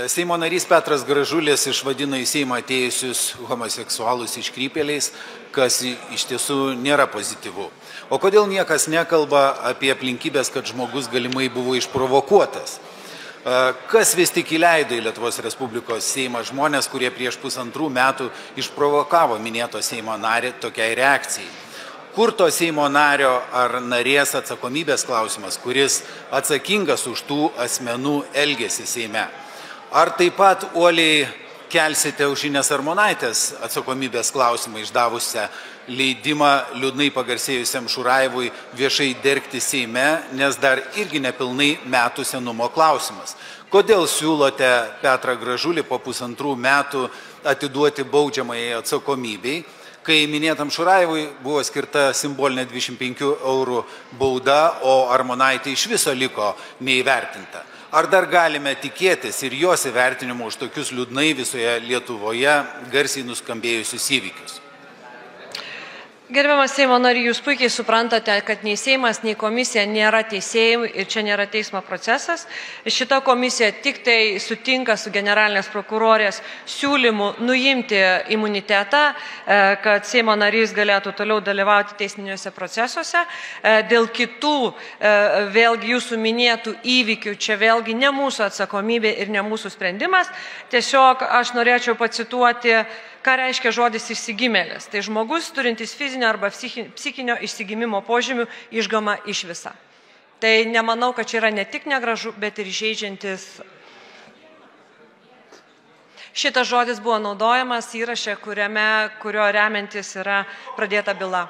Seimo narys Petras Gražulis išvadino į Seimą atėjusius homoseksualus iškrypėliais, kas iš tiesų nėra pozityvu. O kodėl niekas nekalba apie aplinkybės, kad žmogus galimai buvo išprovokuotas? Kas vis tik įleido į Lietuvos Respublikos Seimą žmonės, kurie prieš 1,5 metų išprovokavo minėto Seimo narį tokiai reakcijai? Kur to Seimo nario ar narės atsakomybės klausimas, kuris atsakingas už tų asmenų elgesį Seime? Ar taip pat uoliai kelsite Aušrinės Armonaitės atsakomybės klausimą išdavusią leidimą liūdnai pagarsėjusiam Šurajevui viešai dergti Seime, nes dar irgi nepilnai metų senumo klausimas? Kodėl siūlote Petrą Gražulį po 1,5 metų atiduoti baudžiamajai atsakomybei, kai minėtam Šurajevui buvo skirta simbolinė 25 eurų bauda, o Armonaitė iš viso liko neįvertinta? Ar dar galime tikėtis ir jos įvertinimo už tokius liūdnai visoje Lietuvoje garsiai nuskambėjusius įvykius? Gerbiamas Seimo nary, jūs puikiai suprantate, kad nei Seimas, nei komisija nėra teisėjai ir čia nėra teismo procesas. Šita komisija tik tai sutinka su generalinės prokurorės siūlymu nuimti imunitetą, kad Seimo narys galėtų toliau dalyvauti teisminiuose procesuose. Dėl kitų, vėlgi jūsų minėtų įvykių, čia vėlgi ne mūsų atsakomybė ir ne mūsų sprendimas. Tiesiog aš norėčiau pacituoti, ką reiškia žodis išsigimėlis. Tai žmogus turintis fizinio arba psichinio išsigimimo požymių išgama iš visa. Tai nemanau, kad čia yra ne tik negražu, bet ir įžeidžiantis. Šitas žodis buvo naudojamas įraše, kurio remiantis yra pradėta byla.